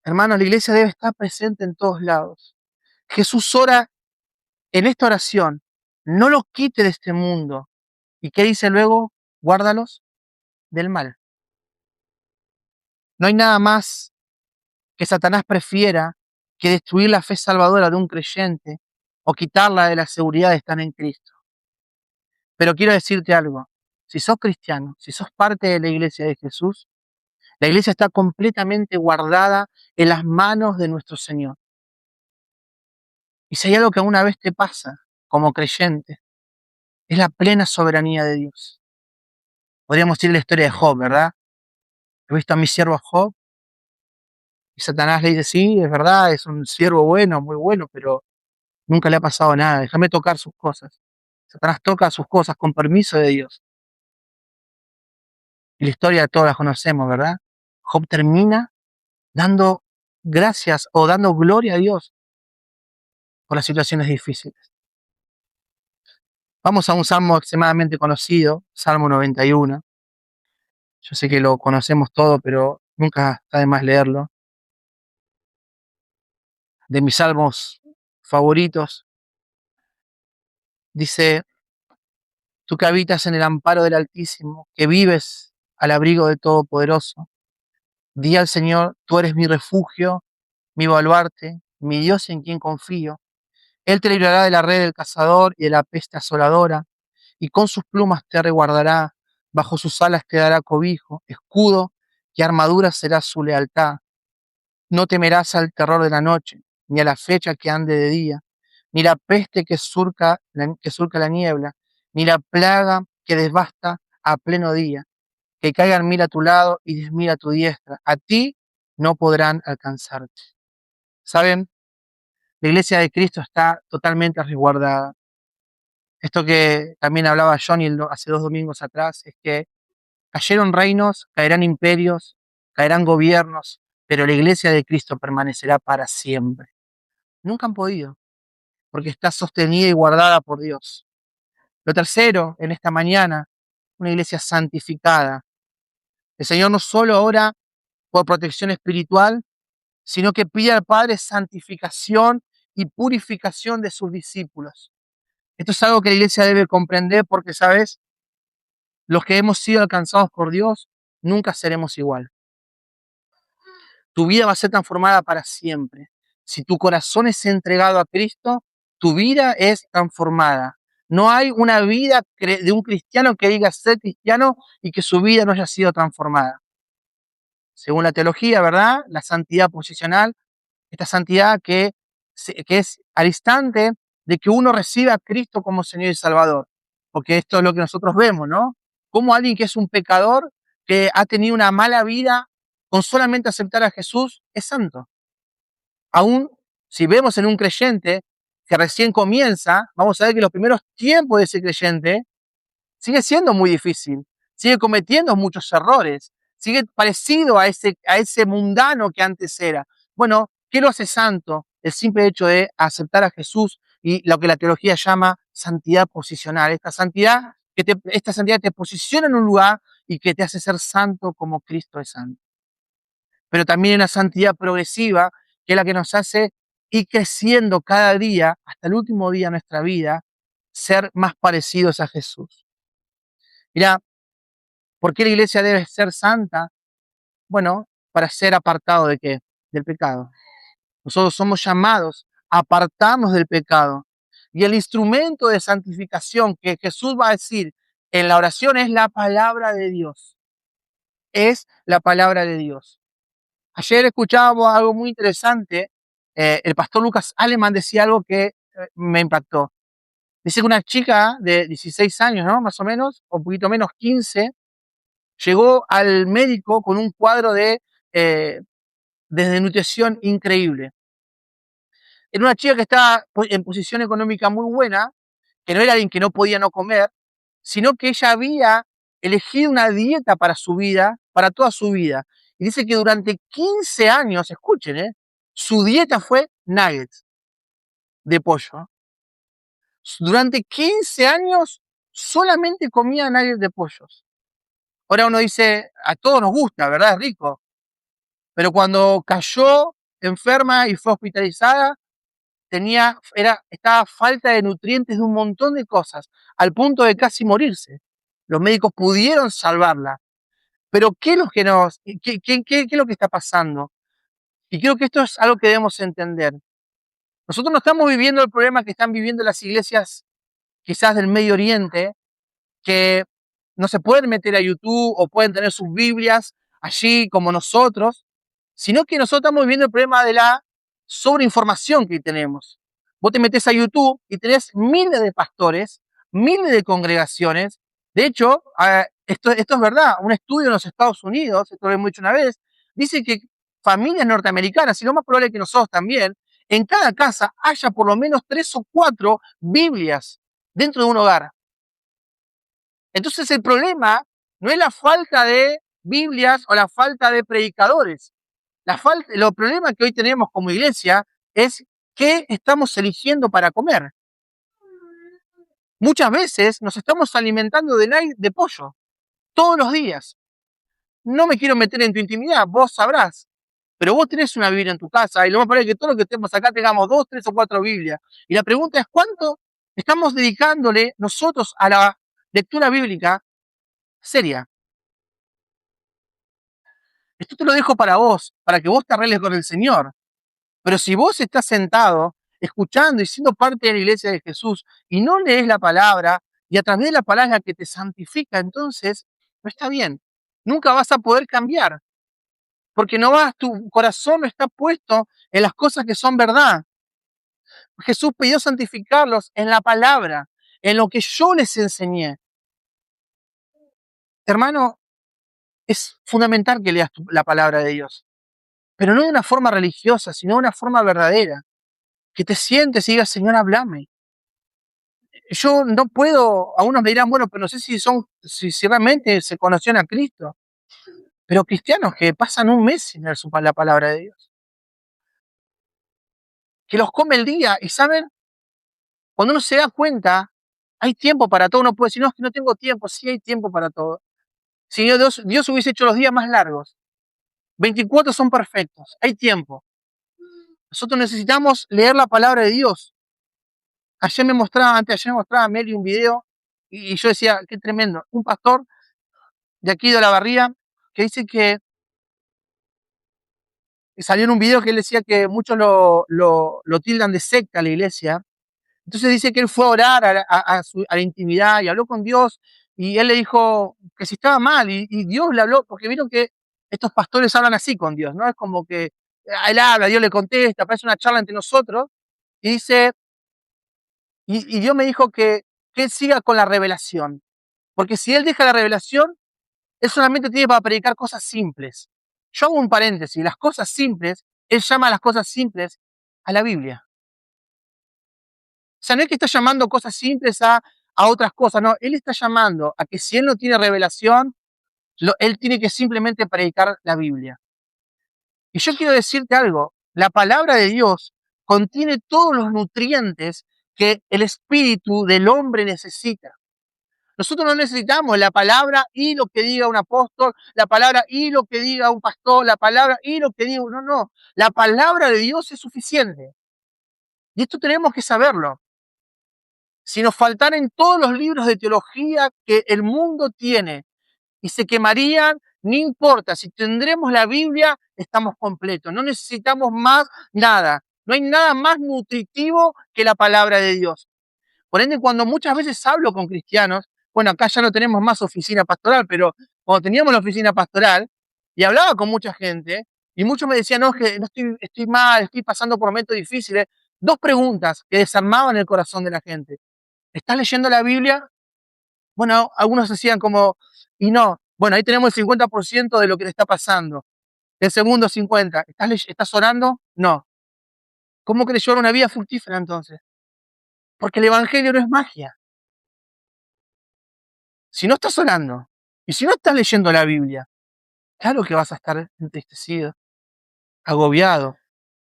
Hermanos, la iglesia debe estar presente en todos lados. Jesús ora en esta oración, no los quite de este mundo. ¿Y qué dice luego? Guárdalos del mal. No hay nada más que Satanás prefiera que destruir la fe salvadora de un creyente o quitarla de la seguridad de estar en Cristo. Pero quiero decirte algo, si sos cristiano, si sos parte de la iglesia de Jesús, la iglesia está completamente guardada en las manos de nuestro Señor. Y si hay algo que alguna vez te pasa como creyente, es la plena soberanía de Dios. Podríamos decir la historia de Job, ¿verdad? He visto a mi siervo Job y Satanás le dice, sí, es verdad, es un siervo bueno, muy bueno, pero nunca le ha pasado nada, déjame tocar sus cosas. Satanás toca sus cosas con permiso de Dios. Y la historia todos la conocemos, ¿verdad? Job termina dando gracias o dando gloria a Dios por las situaciones difíciles. Vamos a un salmo extremadamente conocido, Salmo 91. Yo sé que lo conocemos todo, pero nunca está de más leerlo. De mis salmos favoritos, dice: tú que habitas en el amparo del Altísimo, que vives al abrigo del Todopoderoso, di al Señor: tú eres mi refugio, mi baluarte, mi Dios en quien confío. Él te librará de la red del cazador y de la peste asoladora, y con sus plumas te resguardará, bajo sus alas te dará cobijo, escudo y armadura será su lealtad. No temerás al terror de la noche, ni a la flecha que ande de día, ni la peste que surca la niebla, ni la plaga que devasta a pleno día. Que caigan mil a tu lado y 10.000 a tu diestra, a ti no podrán alcanzarte. ¿Saben? La iglesia de Cristo está totalmente resguardada. Esto que también hablaba Johnny hace 2 domingos atrás, es que cayeron reinos, caerán imperios, caerán gobiernos, pero la iglesia de Cristo permanecerá para siempre. Nunca han podido, porque está sostenida y guardada por Dios. Lo tercero, en esta mañana, una iglesia santificada. El Señor no solo ora por protección espiritual, sino que pide al Padre santificación y purificación de sus discípulos. Esto es algo que la iglesia debe comprender porque, ¿sabes? Los que hemos sido alcanzados por Dios, nunca seremos igual. Tu vida va a ser transformada para siempre. Si tu corazón es entregado a Cristo, tu vida es transformada. No hay una vida de un cristiano que diga ser cristiano y que su vida no haya sido transformada. Según la teología, ¿verdad? La santidad posicional, esta santidad que es al instante de que uno recibe a Cristo como Señor y Salvador. Porque esto es lo que nosotros vemos, ¿no? Como alguien que es un pecador, que ha tenido una mala vida, con solamente aceptar a Jesús, es santo. Aún si vemos en un creyente que recién comienza, vamos a ver que los primeros tiempos de ese creyente sigue siendo muy difícil, sigue cometiendo muchos errores, sigue parecido a ese mundano que antes era. Bueno, ¿qué lo hace santo? El simple hecho de aceptar a Jesús y lo que la teología llama santidad posicional. Esta santidad te posiciona en un lugar y que te hace ser santo como Cristo es santo. Pero también una santidad progresiva, que es la que nos hace ir creciendo cada día, hasta el último día de nuestra vida, ser más parecidos a Jesús. Mira, ¿por qué la iglesia debe ser santa? Bueno, para ser apartado ¿de qué? Del pecado. Nosotros somos llamados a apartarnos del pecado. Y el instrumento de santificación que Jesús va a decir en la oración es la palabra de Dios. Es la palabra de Dios. Ayer escuchábamos algo muy interesante. El pastor Lucas Aleman decía algo que me impactó. Dice que una chica de 16 años, ¿no? Más o menos, o un poquito menos, 15, llegó al médico con un cuadro de desnutrición increíble. Era una chica que estaba en posición económica muy buena, que no era alguien que no podía no comer, sino que ella había elegido una dieta para su vida, para toda su vida. Y dice que durante 15 años, escuchen, su dieta fue nuggets de pollo. Durante 15 años solamente comía nuggets de pollos. Ahora uno dice, a todos nos gusta, ¿verdad? Es rico. Pero cuando cayó enferma y fue hospitalizada, estaba falta de nutrientes de un montón de cosas, al punto de casi morirse. Los médicos pudieron salvarla. Pero ¿qué es lo que qué es lo que está pasando? Y creo que esto es algo que debemos entender. Nosotros no estamos viviendo el problema que están viviendo las iglesias quizás del Medio Oriente, que no se pueden meter a YouTube o pueden tener sus Biblias allí como nosotros, sino que nosotros estamos viviendo el problema de la sobreinformación que tenemos. Vos te metés a YouTube y tenés miles de pastores, miles de congregaciones. De hecho, esto es verdad. Un estudio en los Estados Unidos, esto lo hemos dicho una vez, dice que familias norteamericanas, y lo más probable es que nosotros también, en cada casa haya por lo menos 3 o 4 Biblias dentro de un hogar. Entonces el problema no es la falta de Biblias o la falta de predicadores. El problema que hoy tenemos como iglesia es qué estamos eligiendo para comer. Muchas veces nos estamos alimentando de pollo todos los días. No me quiero meter en tu intimidad, vos sabrás. Pero vos tenés una Biblia en tu casa y lo más probable es que todos los que estemos acá tengamos 2, 3 o 4 Biblias. Y la pregunta es, ¿cuánto estamos dedicándole nosotros a la lectura bíblica seria? Esto te lo dejo para vos, para que vos te arregles con el Señor. Pero si vos estás sentado, escuchando y siendo parte de la iglesia de Jesús y no lees la palabra y a través de la palabra que te santifica, entonces no está bien. Nunca vas a poder cambiar, porque tu corazón no está puesto en las cosas que son verdad. Jesús pidió santificarlos en la palabra, en lo que yo les enseñé. Hermano, es fundamental que leas la palabra de Dios, pero no de una forma religiosa, sino de una forma verdadera. Que te sientes y digas, Señor, háblame. Yo no puedo, a unos me dirán, bueno, pero no sé si realmente se conocieron a Cristo, pero cristianos que pasan un mes sin leer la palabra de Dios, que los come el día y saben, cuando uno se da cuenta, hay tiempo para todo. Uno puede decir, no, es que no tengo tiempo. Sí hay tiempo para todo. Si Dios hubiese hecho los días más largos, 24 son perfectos, hay tiempo. Nosotros necesitamos leer la palabra de Dios. Anteayer me mostraba Meli un video y yo decía, qué tremendo. Un pastor de aquí de La Barría que dice que salió en un video que él decía que muchos lo tildan de secta a la iglesia. Entonces dice que él fue a orar a la intimidad y habló con Dios y él le dijo que si estaba mal y Dios le habló, porque vieron que estos pastores hablan así con Dios, ¿no? Es como que él habla, Dios le contesta, parece una charla entre nosotros y dice, y Dios me dijo que él siga con la revelación, porque si él deja la revelación, él solamente tiene para predicar cosas simples. Yo hago un paréntesis, las cosas simples, él llama a las cosas simples a la Biblia. O sea, no es que está llamando cosas simples a otras cosas, no, él está llamando a que si él no tiene revelación, él tiene que simplemente predicar la Biblia. Y yo quiero decirte algo, la palabra de Dios contiene todos los nutrientes que el espíritu del hombre necesita. Nosotros no necesitamos la palabra y lo que diga un apóstol, la palabra y lo que diga un pastor, la palabra y lo que diga... No. La palabra de Dios es suficiente. Y esto tenemos que saberlo. Si nos faltaran todos los libros de teología que el mundo tiene y se quemarían, no importa. Si tendremos la Biblia, estamos completos. No necesitamos más nada. No hay nada más nutritivo que la palabra de Dios. Por ende, cuando muchas veces hablo con cristianos, bueno, acá ya no tenemos más oficina pastoral, pero cuando teníamos la oficina pastoral y hablaba con mucha gente, y muchos me decían, no, es que no estoy mal, estoy pasando por momentos difíciles. Dos preguntas que desarmaban el corazón de la gente. ¿Estás leyendo la Biblia? Bueno, algunos decían como, y no, bueno, ahí tenemos el 50% de lo que le está pasando. El segundo 50%, ¿estás orando? No. ¿Cómo que llevar una vida fructífera entonces? Porque el Evangelio no es magia. Si no estás orando y si no estás leyendo la Biblia, claro que vas a estar entristecido, agobiado,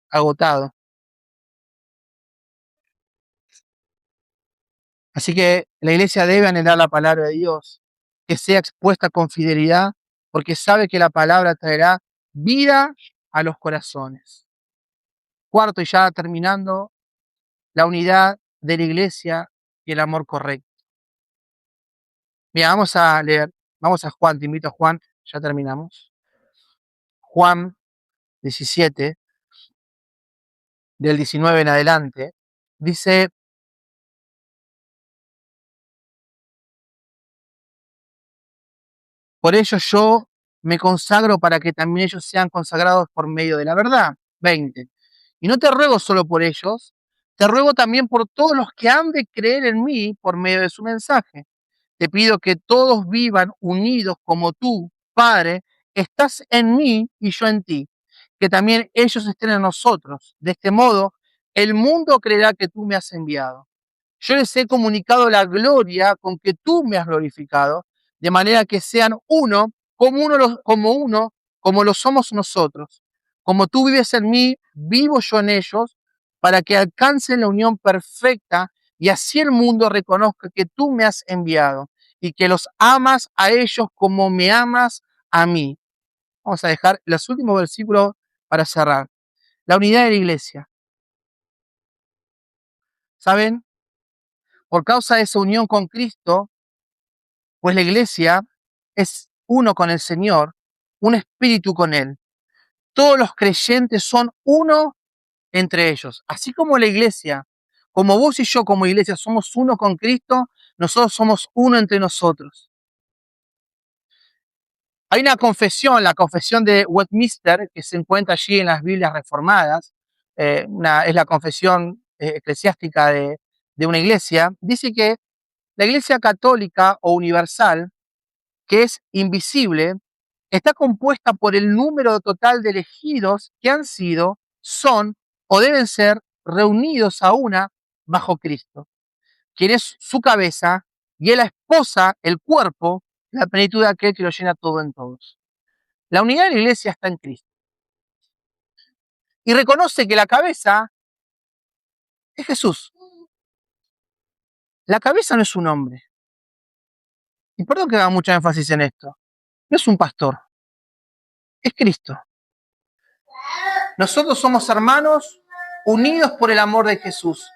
agotado. Así que la iglesia debe anhelar la palabra de Dios, que sea expuesta con fidelidad, porque sabe que la palabra traerá vida a los corazones. Cuarto, y ya terminando, la unidad de la iglesia y el amor correcto. Mira, vamos a leer, vamos a Juan, te invito a Juan, ya terminamos. Juan 17, del 19 en adelante, dice: por ello yo me consagro para que también ellos sean consagrados por medio de la verdad. 20. Y no te ruego solo por ellos, te ruego también por todos los que han de creer en mí por medio de su mensaje. Te pido que todos vivan unidos como tú, Padre, estás en mí y yo en ti, que también ellos estén en nosotros. De este modo, el mundo creerá que tú me has enviado. Yo les he comunicado la gloria con que tú me has glorificado, de manera que sean uno, como lo somos nosotros. Como tú vives en mí, vivo yo en ellos, para que alcancen la unión perfecta y así el mundo reconozca que tú me has enviado y que los amas a ellos como me amas a mí. Vamos a dejar los últimos versículos para cerrar. La unidad de la iglesia. ¿Saben? Por causa de esa unión con Cristo, pues la iglesia es uno con el Señor, un espíritu con Él. Todos los creyentes son uno entre ellos. Así como la iglesia, como vos y yo como iglesia somos uno con Cristo, nosotros somos uno entre nosotros. Hay una confesión, la confesión de Westminster, que se encuentra allí en las Biblias reformadas, es la confesión eclesiástica de una iglesia. Dice que la iglesia católica o universal, que es invisible, está compuesta por el número total de elegidos que han sido, son o deben ser reunidos a una bajo Cristo, quien es su cabeza y es la esposa, el cuerpo, la plenitud de aquel que lo llena todo en todos. La unidad de la iglesia está en Cristo. Y reconoce que la cabeza es Jesús. La cabeza no es un hombre. Y perdón que haga mucho énfasis en esto. No es un pastor. Es Cristo. Nosotros somos hermanos unidos por el amor de Jesús.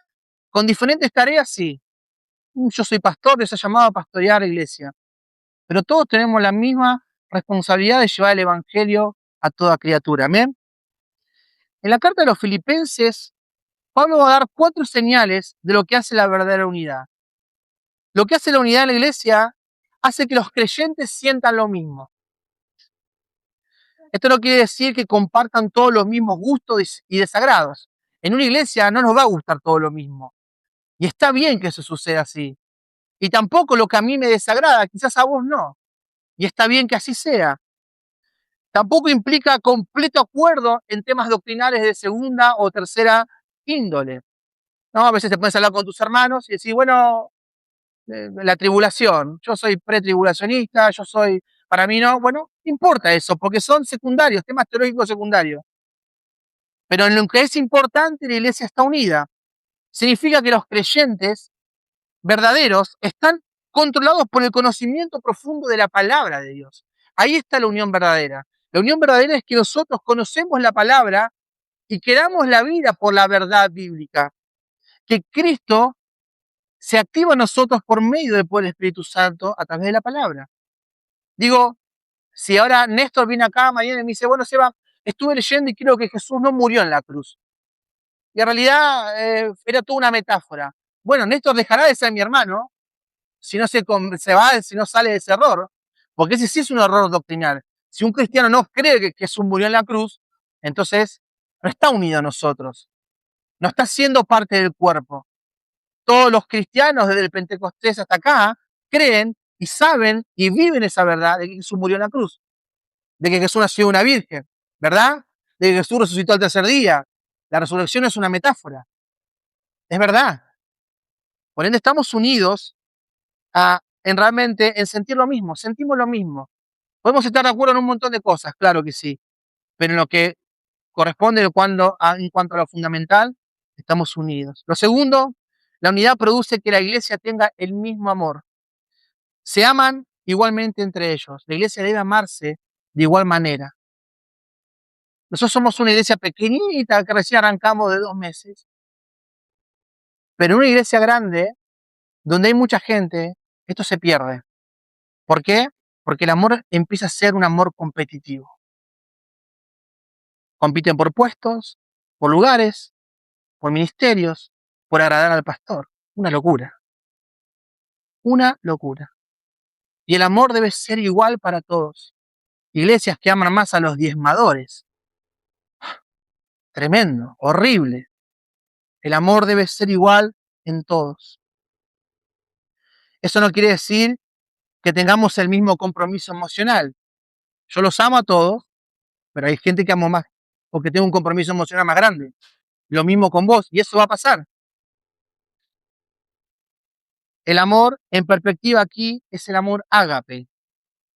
Con diferentes tareas, sí. Yo soy pastor, les he llamado a pastorear la iglesia. Pero todos tenemos la misma responsabilidad de llevar el evangelio a toda criatura. Amén. En la carta de los Filipenses, Pablo va a dar 4 señales de lo que hace la verdadera unidad. Lo que hace la unidad en la iglesia hace que los creyentes sientan lo mismo. Esto no quiere decir que compartan todos los mismos gustos y desagrados. En una iglesia no nos va a gustar todo lo mismo. Y está bien que eso suceda así. Y tampoco lo que a mí me desagrada, quizás a vos no. Y está bien que así sea. Tampoco implica completo acuerdo en temas doctrinales de segunda o tercera índole. ¿No? A veces te puedes hablar con tus hermanos y decir, bueno, la tribulación, yo soy pretribulacionista, para mí no, bueno, importa eso, porque son secundarios, temas teológicos secundarios. Pero en lo que es importante, la iglesia está unida. Significa que los creyentes verdaderos están controlados por el conocimiento profundo de la palabra de Dios. Ahí está la unión verdadera. La unión verdadera es que nosotros conocemos la palabra y queramos la vida por la verdad bíblica. Que Cristo se activa en nosotros por medio del poder del Espíritu Santo a través de la palabra. Digo, si ahora Néstor viene acá mañana y me dice, bueno, Seba, estuve leyendo y creo que Jesús no murió en la cruz. Y en realidad era toda una metáfora. Bueno, Néstor dejará de ser mi hermano si no si no sale de ese error, porque ese sí es un error doctrinal. Si un cristiano no cree que Jesús murió en la cruz, entonces no está unido a nosotros, no está siendo parte del cuerpo. Todos los cristianos desde el Pentecostés hasta acá creen y saben y viven esa verdad de que Jesús murió en la cruz, de que Jesús nació de una virgen, ¿verdad? De que Jesús resucitó al tercer día. La resurrección es una metáfora, es verdad. Por ende estamos unidos en sentir lo mismo, sentimos lo mismo. Podemos estar de acuerdo en un montón de cosas, claro que sí, pero en lo que corresponde en cuanto a lo fundamental, estamos unidos. Lo segundo, la unidad produce que la iglesia tenga el mismo amor. Se aman igualmente entre ellos. La iglesia debe amarse de igual manera. Nosotros somos una iglesia pequeñita que recién arrancamos de 2 meses. Pero en una iglesia grande, donde hay mucha gente, esto se pierde. ¿Por qué? Porque el amor empieza a ser un amor competitivo. Compiten por puestos, por lugares, por ministerios, por agradar al pastor. Una locura. Una locura. Y el amor debe ser igual para todos. Iglesias que aman más a los diezmadores. Tremendo, horrible. El amor debe ser igual en todos. Eso no quiere decir que tengamos el mismo compromiso emocional. Yo los amo a todos, pero hay gente que amo más porque tengo un compromiso emocional más grande. Lo mismo con vos, y eso va a pasar. El amor, en perspectiva aquí, es el amor ágape.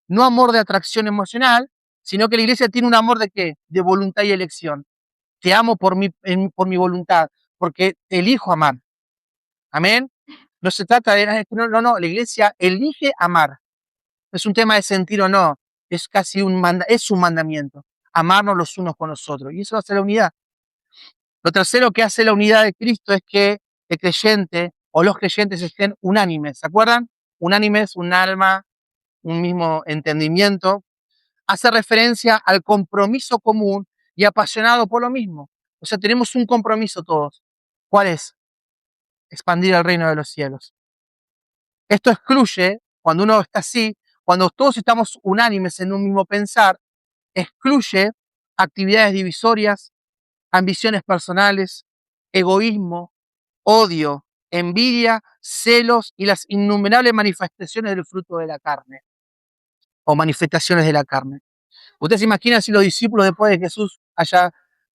No amor de atracción emocional, sino que la iglesia tiene un amor de ¿qué? De voluntad y elección. Te amo por mi voluntad, porque te elijo amar. Amén. No se trata de, no, la iglesia elige amar. No es un tema de sentir o no, es casi un mandamiento. Amarnos los unos con los otros. Y eso hace la unidad. Lo tercero que hace la unidad de Cristo es que el creyente o los creyentes estén unánimes. ¿Se acuerdan? Unánimes, un alma, un mismo entendimiento. Hace referencia al compromiso común y apasionado por lo mismo. O sea, tenemos un compromiso todos. ¿Cuál es? Expandir el reino de los cielos. Esto excluye, cuando uno está así, cuando todos estamos unánimes en un mismo pensar, excluye actividades divisorias, ambiciones personales, egoísmo, odio, envidia, celos y las innumerables manifestaciones del fruto de la carne o manifestaciones de la carne. ¿Usted se imagina si los discípulos después de Jesús haya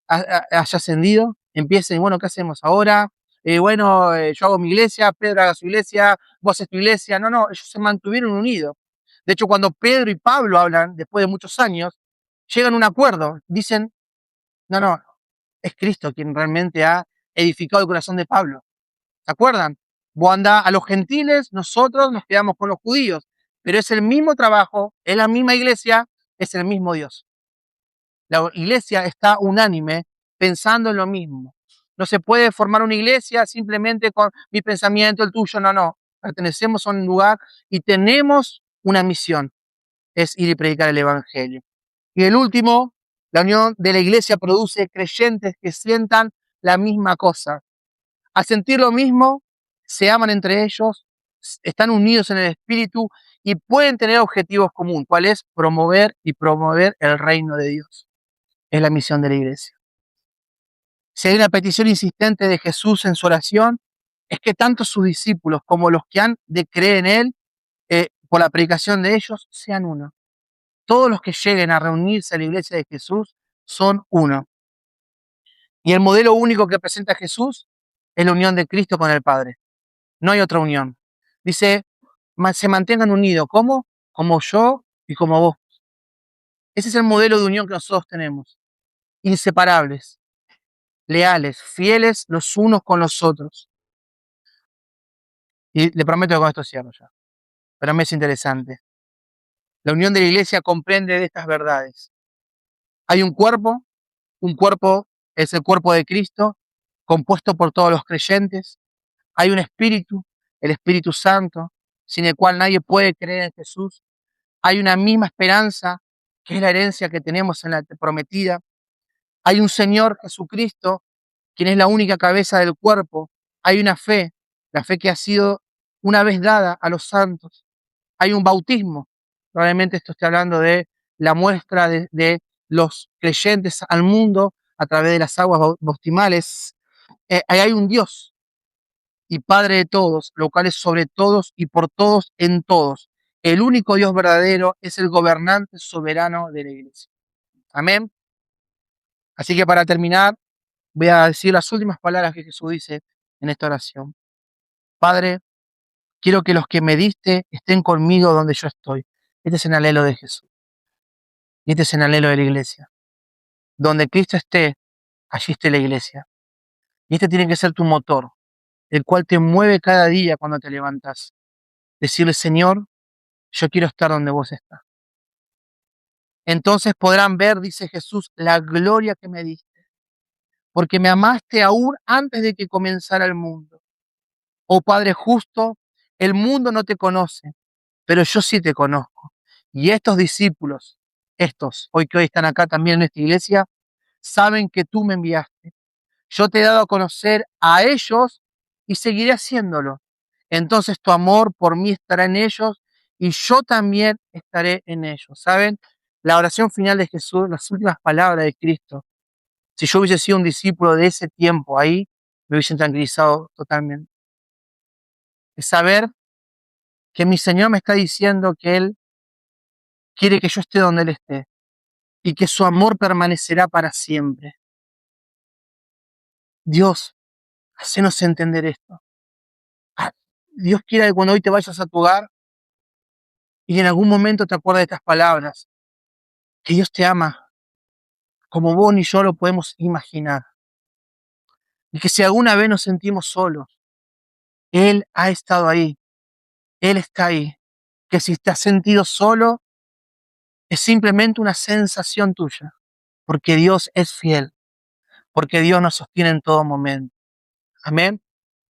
ascendido, empiecen, bueno, ¿qué hacemos ahora? Yo hago mi iglesia, Pedro haga su iglesia, vos haces tu iglesia. No, ellos se mantuvieron unidos. De hecho, cuando Pedro y Pablo hablan, después de muchos años, llegan a un acuerdo. Dicen, no, es Cristo quien realmente ha edificado el corazón de Pablo. ¿Se acuerdan? Vos andás a los gentiles, nosotros nos quedamos con los judíos. Pero es el mismo trabajo, es la misma iglesia, es el mismo Dios. La iglesia está unánime pensando en lo mismo. No se puede formar una iglesia simplemente con mi pensamiento, el tuyo, no. Pertenecemos a un lugar y tenemos una misión, es ir y predicar el evangelio. Y el último, la unión de la iglesia produce creyentes que sientan la misma cosa. Al sentir lo mismo, se aman entre ellos, están unidos en el espíritu y pueden tener objetivos comunes. ¿Cuál es? Promover el reino de Dios. Es la misión de la iglesia. Si hay una petición insistente de Jesús en su oración, es que tanto sus discípulos como los que han de creer en Él, por la predicación de ellos, sean uno. Todos los que lleguen a reunirse a la iglesia de Jesús son uno. Y el modelo único que presenta Jesús es la unión de Cristo con el Padre. No hay otra unión. Dice, se mantengan unidos. ¿Cómo? Como yo y como vos. Ese es el modelo de unión que nosotros tenemos. Inseparables, leales, fieles los unos con los otros. Y le prometo que con esto cierro ya. Pero me es interesante. La unión de la iglesia comprende de estas verdades. Hay un cuerpo es el cuerpo de Cristo, compuesto por todos los creyentes. Hay un espíritu, el Espíritu Santo, sin el cual nadie puede creer en Jesús. Hay una misma esperanza, que es la herencia que tenemos en la prometida. Hay un Señor Jesucristo, quien es la única cabeza del cuerpo. Hay una fe, la fe que ha sido una vez dada a los santos. Hay un bautismo. Probablemente esto esté hablando de la muestra de los creyentes al mundo a través de las aguas bautismales. Hay un Dios y Padre de todos, lo cual es sobre todos y por todos en todos. El único Dios verdadero es el gobernante soberano de la iglesia. Amén. Así que para terminar, voy a decir las últimas palabras que Jesús dice en esta oración. Padre, quiero que los que me diste estén conmigo donde yo estoy. Este es el anhelo de Jesús. Y este es el anhelo de la iglesia. Donde Cristo esté, allí esté la iglesia. Y este tiene que ser tu motor, el cual te mueve cada día cuando te levantas. Decirle, Señor, yo quiero estar donde vos estás. Entonces podrán ver, dice Jesús, la gloria que me diste, porque me amaste aún antes de que comenzara el mundo. Oh Padre justo, el mundo no te conoce, pero yo sí te conozco. Y estos discípulos, hoy que hoy están acá también en esta iglesia, saben que tú me enviaste. Yo te he dado a conocer a ellos y seguiré haciéndolo. Entonces tu amor por mí estará en ellos y yo también estaré en ellos. ¿Saben? La oración final de Jesús, las últimas palabras de Cristo. Si yo hubiese sido un discípulo de ese tiempo ahí, me hubiesen tranquilizado totalmente. Es saber que mi Señor me está diciendo que Él quiere que yo esté donde Él esté y que su amor permanecerá para siempre. Dios, hacenos entender esto. Dios quiera que cuando hoy te vayas a tu hogar y en algún momento te acuerdas de estas palabras, que Dios te ama como vos ni yo lo podemos imaginar. Y que si alguna vez nos sentimos solos, Él ha estado ahí. Él está ahí. Que si te has sentido solo, es simplemente una sensación tuya. Porque Dios es fiel. Porque Dios nos sostiene en todo momento. Amén.